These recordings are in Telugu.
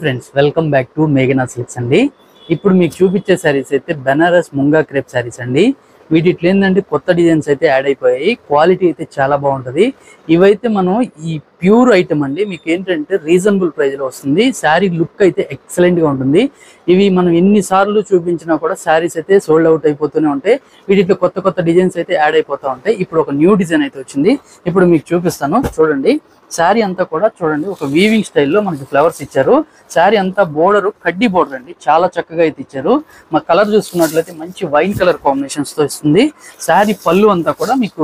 ఫ్రెండ్స్ వెల్కమ్ బ్యాక్ టు మేఘనా సిల్క్స్ అండి. ఇప్పుడు మీకు చూపించే శారీస్ అయితే బెనారస్ ముంగా క్రేప్ శారీస్ అండి. వీటిలో ఏంటంటే కొత్త డిజైన్స్ అయితే యాడ్ అయిపోయాయి. క్వాలిటీ అయితే చాలా బాగుంటుంది. ఇవైతే మనం ఈ ప్యూర్ ఐటమ్ అండి. మీకు ఏంటంటే రీజనబుల్ ప్రైస్లో వస్తుంది. శారీ లుక్ అయితే ఎక్సలెంట్గా ఉంటుంది. ఇవి మనం ఎన్నిసార్లు చూపించినా కూడా శారీస్ అయితే సోల్డ్ అవుట్ అయిపోతూనే ఉంటాయి. వీటిలో కొత్త కొత్త డిజైన్స్ అయితే యాడ్ అయిపోతూ ఉంటాయి. ఇప్పుడు ఒక న్యూ డిజైన్ అయితే వచ్చింది. ఇప్పుడు మీకు చూపిస్తాను చూడండి. శారీ అంతా కూడా చూడండి ఒక వీవింగ్ స్టైల్లో మనకి ఫ్లవర్స్ ఇచ్చారు. శారీ అంతా బోర్డర్ కడ్డీ బోర్డర్ అండి, చాలా చక్కగా అయితే ఇచ్చారు. మా కలర్ చూసుకున్నట్లయితే మంచి వైన్ కలర్ కాంబినేషన్స్ తో ఇస్తుంది. శారీ పళ్ళు అంతా కూడా మీకు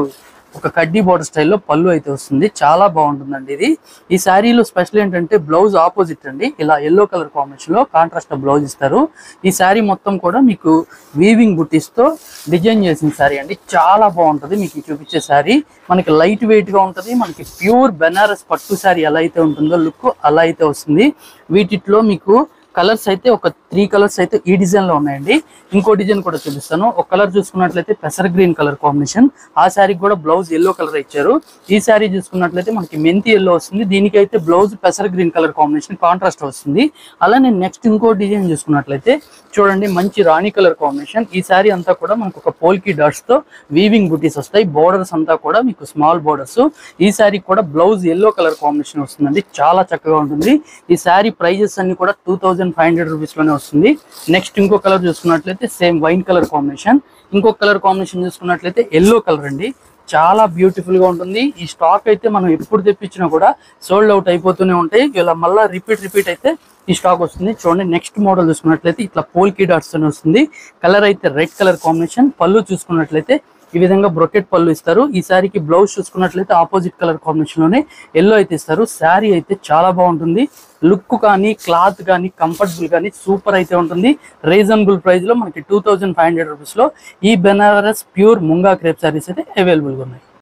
ఒక కడ్డీ బోర్డర్ స్టైల్లో పళ్ళు అయితే వస్తుంది. చాలా బాగుంటుందండి ఇది. ఈ శారీలో స్పెషల్ ఏంటంటే బ్లౌజ్ ఆపోజిట్ అండి, ఇలా ఎల్లో కలర్ కాంబినేషన్ లో కాంట్రాస్ట్ బ్లౌజ్ ఇస్తారు. ఈ శారీ మొత్తం కూడా మీకు వీవింగ్ బుట్టీస్ తో డిజైన్ చేసిన శారీ అండి. చాలా బాగుంటుంది. మీకు చూపించే శారీ మనకి లైట్ వెయిట్ గా ఉంటుంది. మనకి ప్యూర్ బెనారస్ పట్టు శారీ ఎలా అయితే ఉంటుందో లుక్ అలా అయితే వస్తుంది. వీటిలో మీకు కలర్స్ అయితే ఒక 3 కలర్స్ అయితే ఈ డిజైన్ లో ఉన్నాయండి. ఇంకో డిజైన్ కూడా చూపిస్తాను. ఒక కలర్ చూసుకున్నట్లయితే పెసర్ గ్రీన్ కలర్ కాంబినేషన్, ఆ శారీకి కూడా బ్లౌజ్ ఎల్లో కలర్ ఇచ్చారు. ఈ శారీ చూసుకున్నట్లయితే మనకి మెంతి ఎల్లో వస్తుంది. దీనికైతే బ్లౌజ్ పెసర్ గ్రీన్ కలర్ కాంబినేషన్ కాంట్రాస్ట్ వస్తుంది. అలానే నెక్స్ట్ ఇంకో డిజైన్ చూసుకున్నట్లయితే చూడండి మంచి రాణి కలర్ కాంబినేషన్. ఈ శారీ అంతా కూడా మనకు ఒక పోల్కి డాట్స్ తో వీవింగ్ బుటీస్ వస్తాయి. బోర్డర్స్ అంతా కూడా మీకు స్మాల్ బోర్డర్స్. ఈ శారీ కూడా బ్లౌజ్ ఎల్లో కలర్ కాంబినేషన్ వస్తుందండి. చాలా చక్కగా ఉంటుంది. ఈ శారీ ప్రైజెస్ అన్ని కూడా 2500 రూపీస్ లోనే వస్తుంది. నెక్స్ట్ ఇంకో కలర్ చూసుకున్నట్లయితే సేమ్ వైన్ కలర్ కాంబినేషన్. ఇంకొక కలర్ కాంబినేషన్ చూసుకున్నట్లయితే ఎల్లో కలర్ అండి. చాలా బ్యూటిఫుల్ గా ఉంటుంది. ఈ స్టాక్ అయితే మనం ఎప్పుడు తెప్పించినా కూడా సోల్డ్ అవుట్ అయిపోతూనే ఉంటాయి. ఇలా మళ్ళీ రిపీట్ అయితే ఈ స్టాక్ వస్తుంది. చూడండి నెక్స్ట్ మోడల్ చూసుకున్నట్లయితే ఇట్లా పోల్కి డాట్స్ అని వస్తుంది. కలర్ అయితే రెడ్ కలర్ కాంబినేషన్. పళ్ళు చూసుకున్నట్లయితే ఈ విధంగా బ్రొకెట్ పళ్ళు ఇస్తారు. ఈ శారీకి బ్లౌజ్ చూసుకున్నట్లయితే ఆపోజిట్ కలర్ కాంబినేషన్ లోనే ఎల్లో అయితే ఇస్తారు. శారీ అయితే చాలా బాగుంటుంది. లుక్ కానీ క్లాత్ కానీ కంఫర్టబుల్ కానీ సూపర్ అయితే ఉంటుంది. రీజనబుల్ ప్రైస్ లో మనకి 2500 రూపీస్ లో ఈ బెనారస్ ప్యూర్ ముంగా క్రేప్ శారీస్ అయితే అవైలబుల్ గా ఉన్నాయి.